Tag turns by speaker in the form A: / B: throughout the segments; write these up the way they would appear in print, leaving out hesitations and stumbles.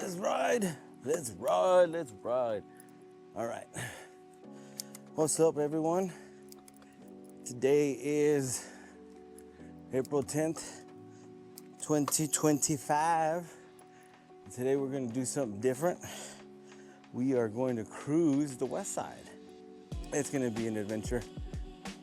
A: let's ride. Let's ride, let's ride. All right. What's up, everyone? Today is April 10th, 2025. Today we're gonna do something different. We are going to cruise the west side. It's gonna be an adventure,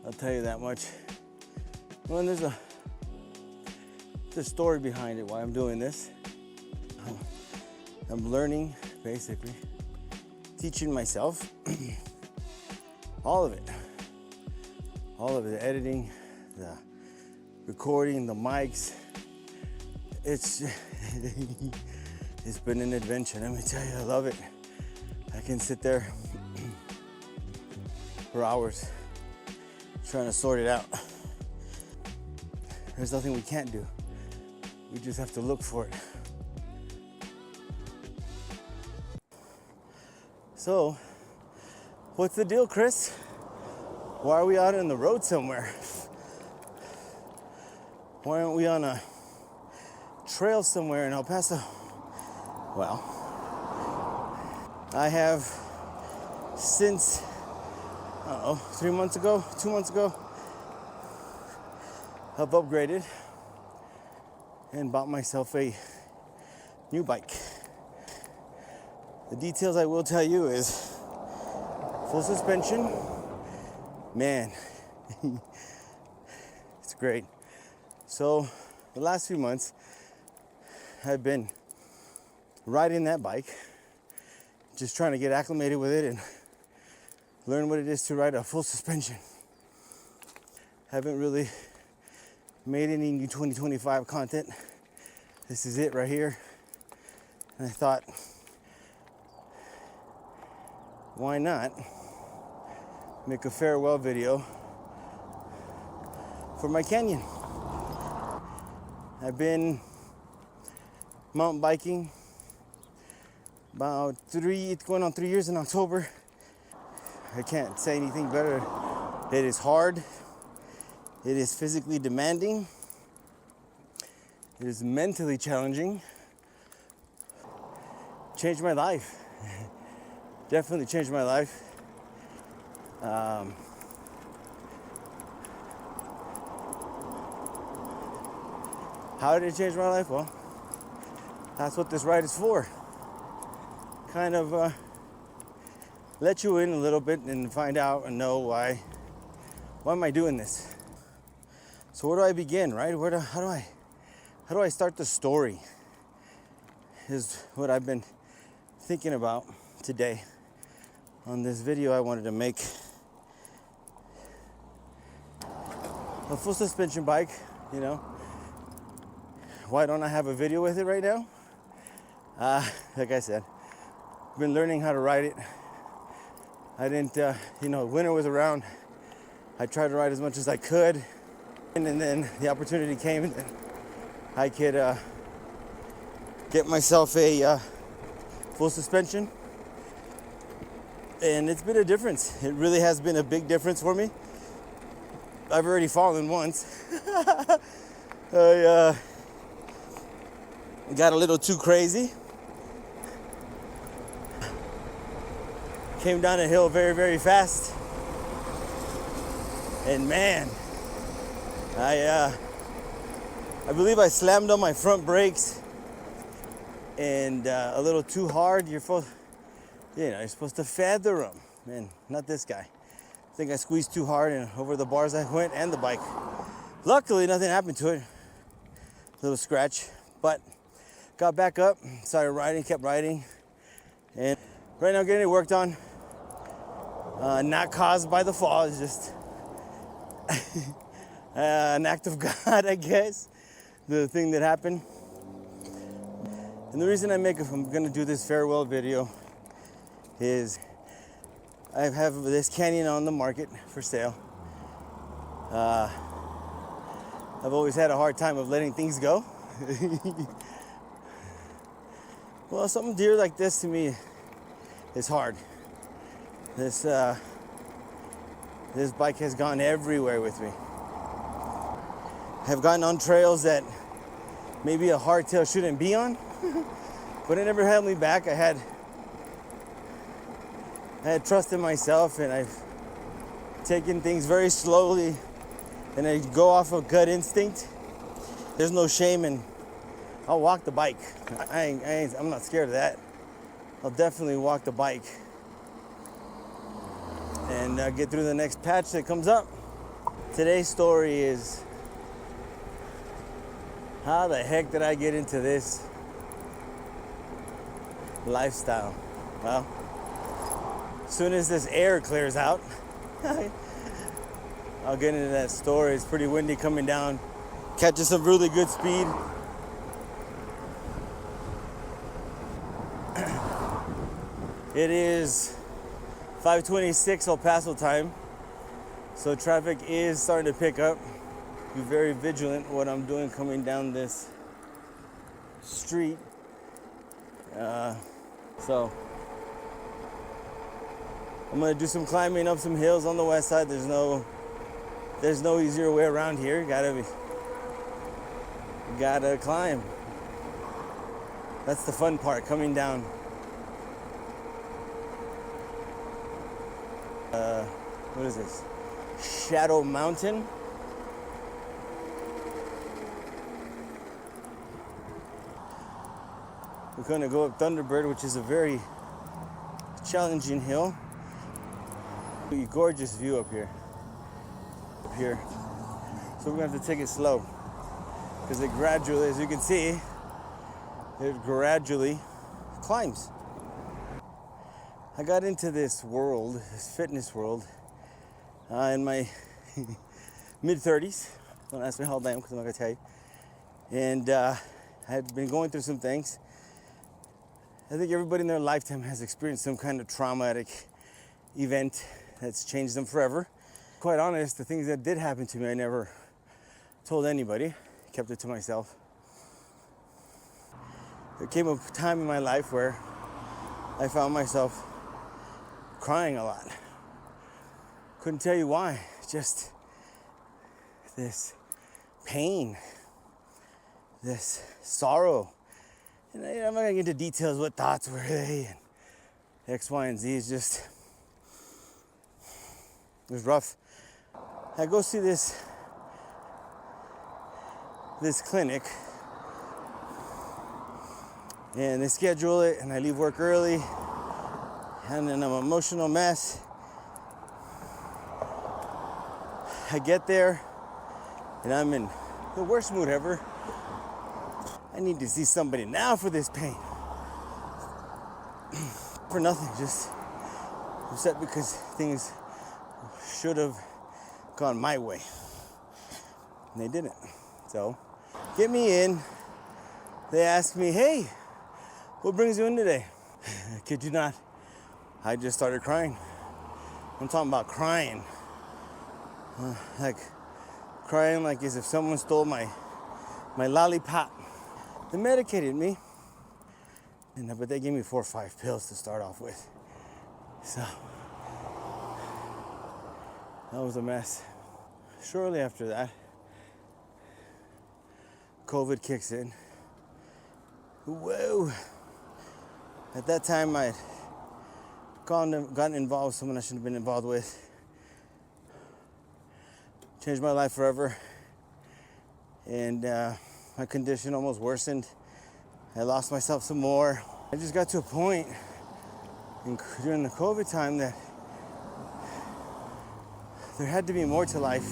A: I'll tell you that much. Well, there's a story behind it, why I'm doing this. I'm learning, basically, teaching myself all of it, the editing, the recording, the mics. It's been an adventure, let me tell you, I love it. I can sit there for hours trying to sort it out. There's nothing we can't do. We just have to look for it. So, what's the deal, Chris? Why are we out on the road somewhere? Why aren't we on a trail somewhere in El Paso? Well, I have since, 2 months ago, I've upgraded and bought myself a new bike. The details I will tell you is full suspension, man, it's great. So the last few months, I've been riding that bike, just trying to get acclimated with it and learn what it is to ride a full suspension. Haven't really made any new 2025 content. This is it right here. And I thought, why not make a farewell video for my canyon? I've been mountain biking about it's going on 3 years in October. I can't say anything better. It is hard. It is physically demanding. It is mentally challenging. Changed my life. Definitely changed my life. How did it change my life? Well, that's what this ride is for. Kind of let you in a little bit and find out and know why am I doing this? So where do I begin, right? How do I start the story? Is what I've been thinking about today on this video I wanted to make. A full suspension bike, you know. Why don't I have a video with it right now? Like I said, I've been learning how to ride it. I didn't, winter was around. I tried to ride as much as I could. And then the opportunity came and I could get myself a full suspension. And it's been a difference. It really has been a big difference for me. I've already fallen once. I got a little too crazy. Came down a hill very, very fast. And man, I believe I slammed on my front brakes and a little too hard. You're supposed to feather them. Man, not this guy. I think I squeezed too hard and over the bars I went and the bike. Luckily, nothing happened to it. A little scratch, but got back up, started riding, kept riding. And right now getting it worked on. Not caused by the fall, it's just an act of God, I guess, the thing that happened. And the reason I'm gonna do this farewell video is I have this canyon on the market for sale. I've always had a hard time of letting things go. Well, something dear like this to me is hard. This bike has gone everywhere with me. I've gotten on trails that maybe a hardtail shouldn't be on. But it never held me back. I had trust in myself, and I've taken things very slowly, and I go off of gut instinct. There's no shame in, I'll walk the bike. I'm not scared of that. I'll definitely walk the bike and get through the next patch that comes up. Today's story is, how the heck did I get into this lifestyle? Well, as soon as this air clears out, I'll get into that story. It's pretty windy coming down. Catching some really good speed. It is 5:26 El Paso time, so traffic is starting to pick up. Be very vigilant what I'm doing coming down this street. So I'm gonna do some climbing up some hills on the west side. There's no easier way around here. You gotta climb. That's the fun part, coming down. What is this? Shadow Mountain. We're gonna go up Thunderbird, which is a very challenging hill. A gorgeous view up here. So we're gonna have to take it slow, because it gradually, as you can see, it gradually climbs. I got into this world, this fitness world, in my mid-30s. Don't ask me how old I am, because I'm not gonna tell you. And I had been going through some things. I think everybody in their lifetime has experienced some kind of traumatic event that's changed them forever. Quite honest, the things that did happen to me, I never told anybody, kept it to myself. There came a time in my life where I found myself crying a lot. Couldn't tell you why, just this pain, this sorrow. And I'm not gonna get into details, what thoughts were they, and X, Y, and Z. It's just, it was rough. I go see this clinic, and they schedule it, and I leave work early, and then I'm an emotional mess. I get there, and I'm in the worst mood ever. I need to see somebody now for this pain. For nothing, just upset because things should have gone my way. And they didn't. So, get me in. They ask me, hey, what brings you in today? I kid you not, I just started crying. I'm talking about crying. Like crying like as if someone stole my lollipop. They medicated me, but they gave me 4 or 5 pills to start off with. So that was a mess. Shortly after that, COVID kicks in. Whoa. At that time, I'd gotten involved with someone I shouldn't have been involved with. Changed my life forever. And my condition almost worsened. I lost myself some more. I just got to a point during the COVID time that there had to be more to life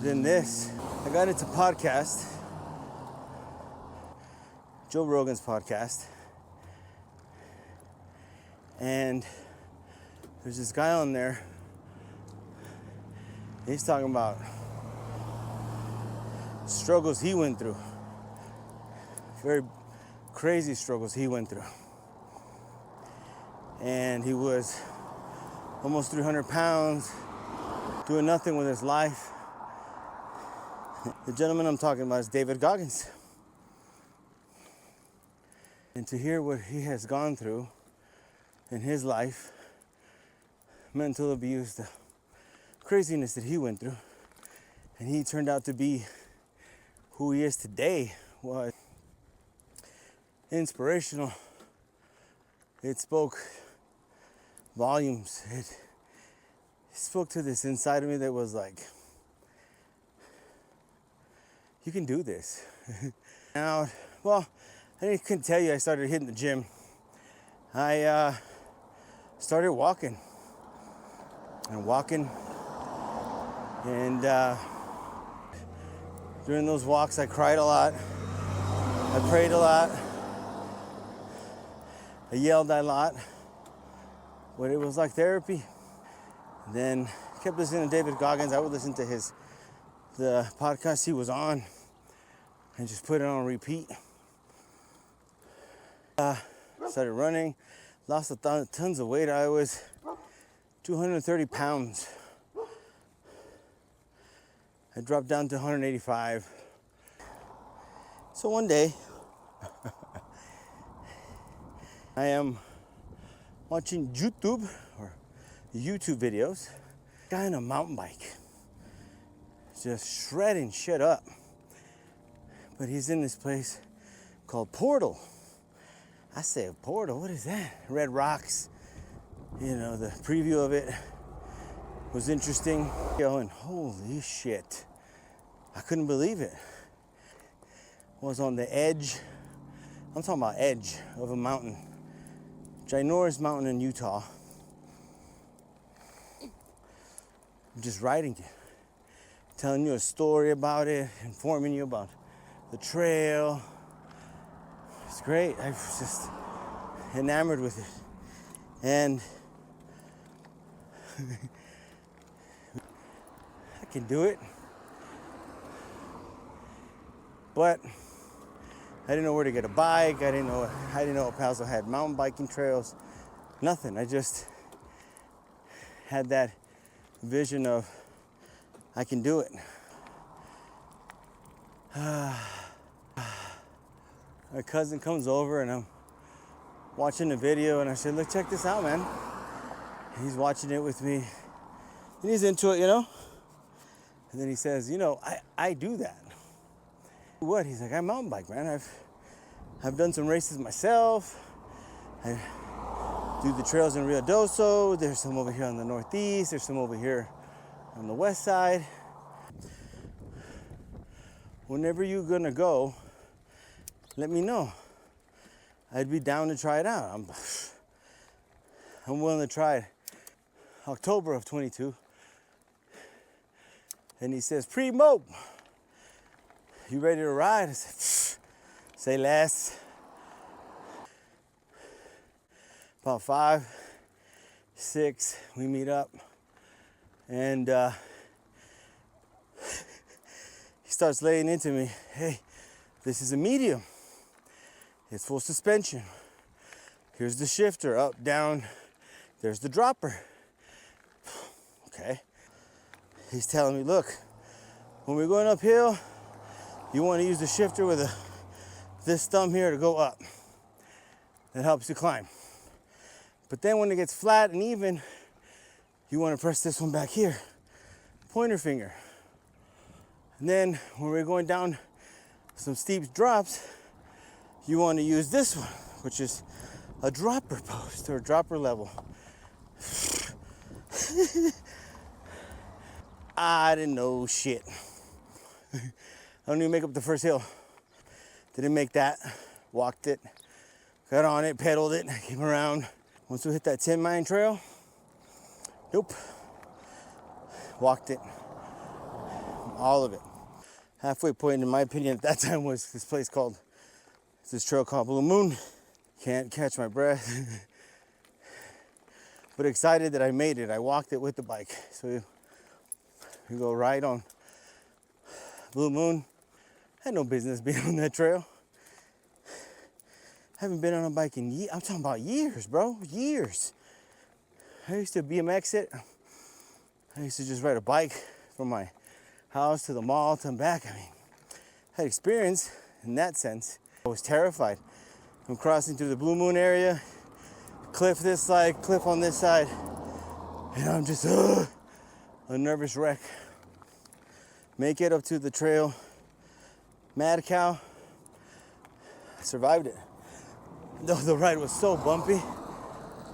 A: than this. I got into podcast, Joe Rogan's podcast, and there's this guy on there. He's talking about struggles he went through, very crazy struggles he went through. And he was almost 300 pounds, doing nothing with his life. The gentleman I'm talking about is David Goggins. And to hear what he has gone through in his life, mental abuse, the craziness that he went through, and he turned out to be who he is today. Well, inspirational. It spoke volumes. It spoke to this inside of me that was like, you can do this. Now, well, I couldn't tell you I started hitting the gym. I started walking and walking, and during those walks I cried a lot, I prayed a lot, I yelled a lot, but it was like therapy. And then I kept listening to David Goggins. I would listen to the podcast he was on and just put it on repeat. Started running, lost tons of weight. I was 230 pounds. I dropped down to 185. So one day, I am watching YouTube videos. Guy on a mountain bike, just shredding shit up. But he's in this place called Portal. I said, Portal, what is that? Red Rocks. You know, the preview of it was interesting. Going, holy shit. I couldn't believe it. Was on the edge, I'm talking about edge of a mountain. Ginormous mountain in Utah. I'm just riding it. Telling you a story about it, informing you about the trail. It's great. I was just enamored with it. And I can do it. But I didn't know where to get a bike. I didn't know Paso had mountain biking trails. Nothing. I just had that vision of I can do it. My cousin comes over and I'm watching the video and I said, look, check this out, man. And he's watching it with me and he's into it, you know? And then he says, you know, I do that. What? He's like, I mountain bike, man. I've done some races myself. I do the trails in Rio Doso. There's some over here on the northeast. There's some over here on the west side. Whenever you're gonna go, let me know. I'd be down to try it out. I'm willing to try it. October of 22. And he says, Primo, you ready to ride? I said, say less. About 5, 6, we meet up. And he starts laying into me, hey, this is a medium. It's full suspension. Here's the shifter, up, down. There's the dropper. Okay. He's telling me, look, when we're going uphill, you want to use the shifter with this thumb here to go up. That helps you climb. But then when it gets flat and even, you want to press this one back here, pointer finger. And then when we're going down some steep drops, you want to use this one, which is a dropper post or a dropper level. I didn't know shit. I don't even make up the first hill. Didn't make that. Walked it, got on it, pedaled it, came around. Once we hit that 10-mile trail, nope. Walked it. All of it. Halfway point, in my opinion, at that time was this trail called Blue Moon. Can't catch my breath. But excited that I made it. I walked it with the bike. So we go ride on Blue Moon. Had no business being on that trail. Haven't been on a bike in years. I'm talking about years, bro. Years. I used to BMX it. I used to just ride a bike from my house to the mall to back. I mean, I had experience in that sense. I was terrified. I'm crossing through the Blue Moon area, cliff this side, cliff on this side, and I'm just a nervous wreck. Make it up to the trail. Mad cow. I survived it. The ride was so bumpy.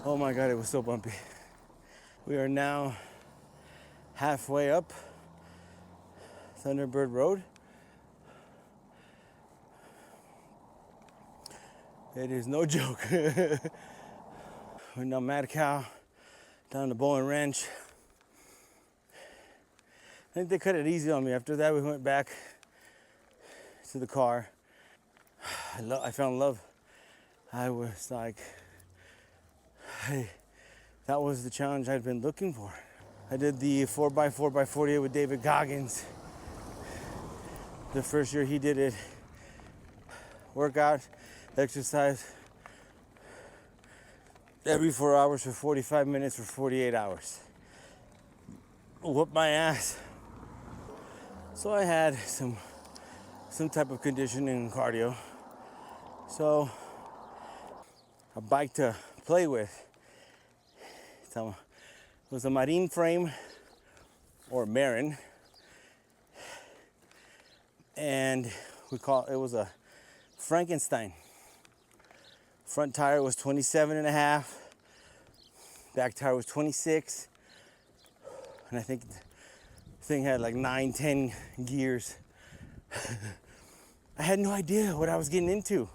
A: Oh my God, it was so bumpy. We are now halfway up Thunderbird Road. It is no joke. We're now Mad Cow down to Bowen Ranch. I think they cut it easy on me. After that, we went back to the car. I found love. I was like, hey, that was the challenge I'd been looking for. I did the 4x4x48 with David Goggins. The first year he did it. Workout, exercise, every 4 hours for 45 minutes for 48 hours. Whooped my ass. So I had some type of conditioning and cardio. So a bike to play with. So it was a Marine frame or Marin, and it was a Frankenstein. Front tire was 27.5, back tire was 26, and I think the thing had like 9-10 gears. I had no idea what I was getting into.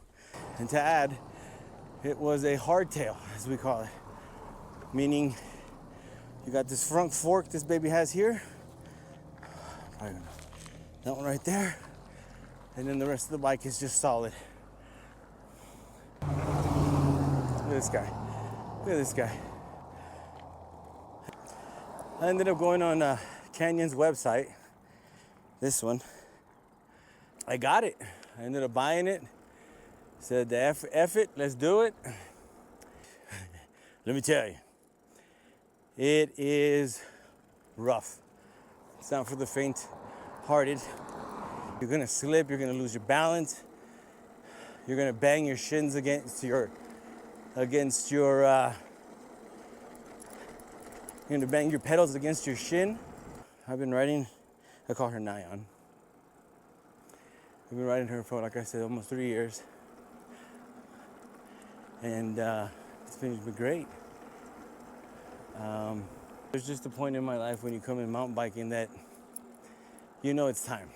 A: And to add, it was a hardtail, as we call it. Meaning, you got this front fork this baby has here. That one right there. And then the rest of the bike is just solid. Look at this guy. Look at this guy. I ended up going on Canyon's website. This one. I got it. I ended up buying it. Said, F it, let's do it. Let me tell you, it is rough. It's not for the faint-hearted. You're gonna slip, you're gonna lose your balance. You're gonna bang your shins against your, you're gonna bang your pedals against your shin. I've been riding, I call her Nyan. I've been riding her for, like I said, almost 3 years. And it's been great. There's just a point in my life when you come in mountain biking that you know it's time.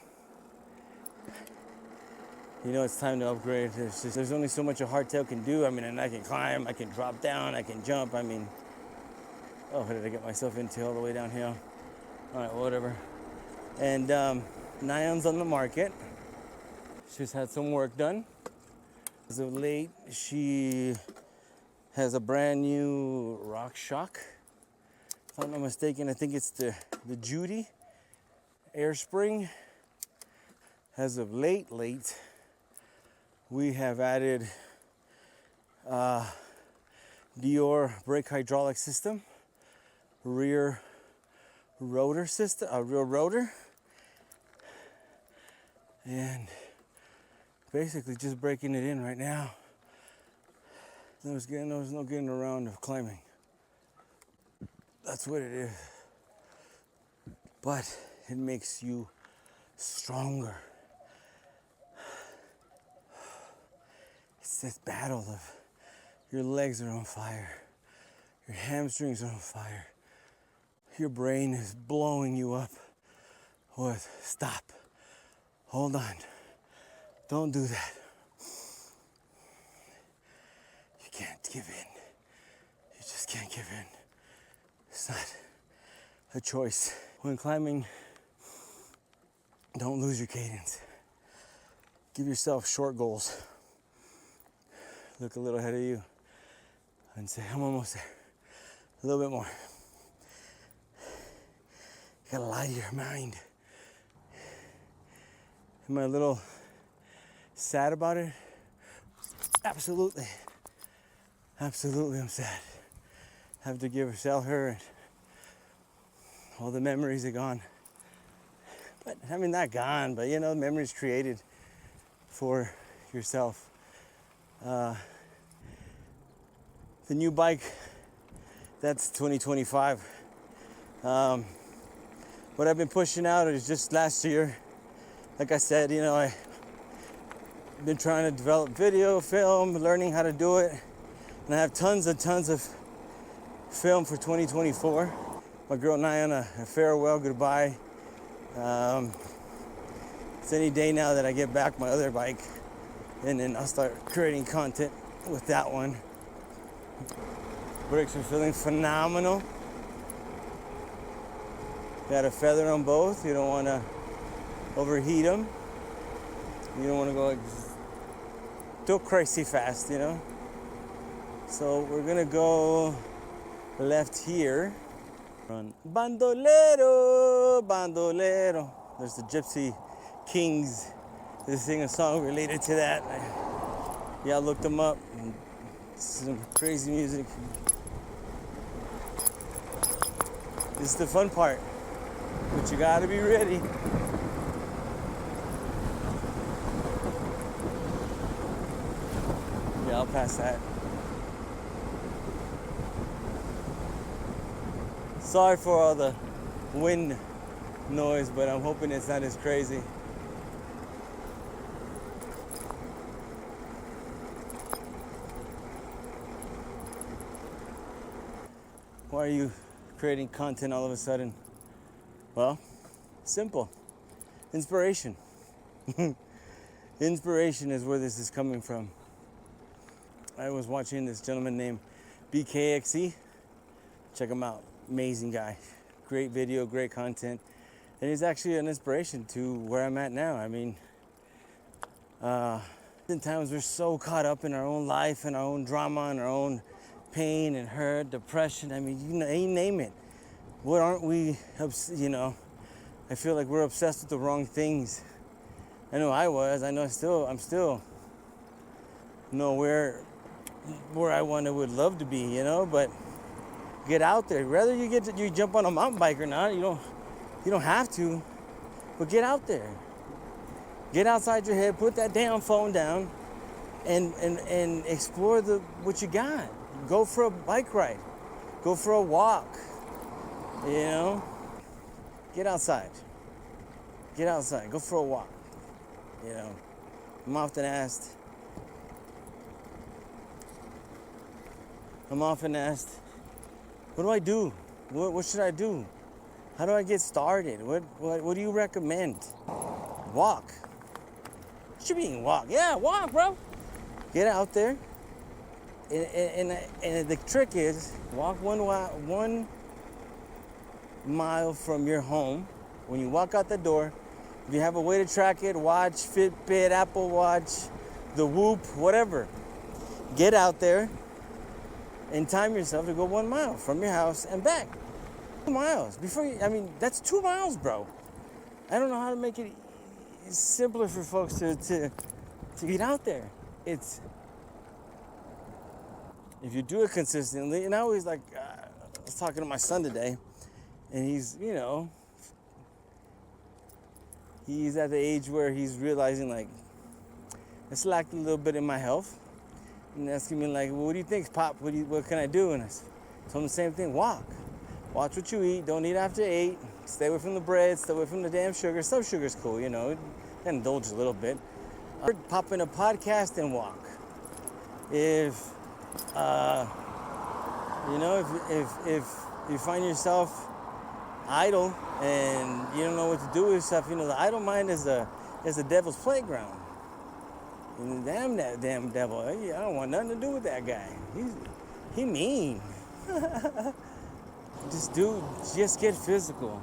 A: You know it's time to upgrade. There's only so much a hardtail can do. I mean, and I can climb, I can drop down, I can jump. I mean, oh, what did I get myself into all the way downhill? All right, whatever. And Nyan's on the market. She's had some work done. As of late, she has a brand new rock shock. If I'm not mistaken, I think it's the Judy air spring. As of late, we have added Dior brake hydraulic system, rear rotor system, rear rotor, and basically just breaking it in right now. There's no getting around of climbing. That's what it is. But it makes you stronger. It's this battle of your legs are on fire, your hamstrings are on fire, your brain is blowing you up with stop, hold on, don't do that. You can't give in. You just can't give in. It's not a choice. When climbing, don't lose your cadence. Give yourself short goals. Look a little ahead of you and say, I'm almost there. A little bit more. You gotta lie to your mind. Am I a little sad about it? Absolutely. Absolutely, I'm sad. Have to sell her, and all the memories are gone. But I mean, not gone, but you know, memories created for yourself. The new bike, that's 2025. What I've been pushing out is just last year. Like I said, you know, been trying to develop video, film, learning how to do it. And I have tons of film for 2024. My girl and I on a farewell goodbye. It's any day now that I get back my other bike, and then I'll start creating content with that one. Brakes are feeling phenomenal. Got a feather on both. You don't want to overheat them. You don't want to go like too crazy fast, you know. So we're gonna go left here. Run. Bandolero, bandolero. There's the Gypsy Kings. They sing a song related to that. Yeah, I looked them up. Some crazy music. This is the fun part, but you gotta be ready. Yeah, I'll pass that. Sorry for all the wind noise, but I'm hoping it's not as crazy. Why are you creating content all of a sudden? Well, simple. Inspiration. Inspiration is where this is coming from. I was watching this gentleman named BKXE. Check him out. Amazing guy. Great video, great content. And he's actually an inspiration to where I'm at now. I mean, sometimes we're so caught up in our own life and our own drama and our own pain and hurt, depression. I mean, you name it. What aren't we, you know? I feel like we're obsessed with the wrong things. I know I was. I know I'm still nowhere where I would love to be, you know. But get out there. Whether you jump on a mountain bike or not, you don't have to. But get out there. Get outside your head. Put that damn phone down, and explore what you got. Go for a bike ride. Go for a walk. You know? Get outside. Get outside. Go for a walk. You know? I'm often asked, what do I do? What should I do? How do I get started? What do you recommend? Walk. What you mean walk? Yeah, walk, bro. Get out there. And the trick is, walk 1 mile from your home. When you walk out the door, if you have a way to track it, watch, Fitbit, Apple Watch, the Whoop, whatever. Get out there and time yourself to go 1 mile from your house and back. 2 miles. That's 2 miles, bro. I don't know how to make it simpler for folks to get out there. If you do it consistently, and I always I was talking to my son today, and he's at the age where he's realizing I slacked a little bit in my health, and asking me well, what do you think, Pop? What can I do? And I told him the same thing: walk, watch what you eat, don't eat after 8, stay away from the bread, stay away from the damn sugar. Some sugar's cool, indulge a little bit. Pop in a podcast and walk. If you find yourself idle and you don't know what to do with yourself, the idle mind is the devil's playground. And damn that damn devil! I don't want nothing to do with that guy. He mean. Just get physical.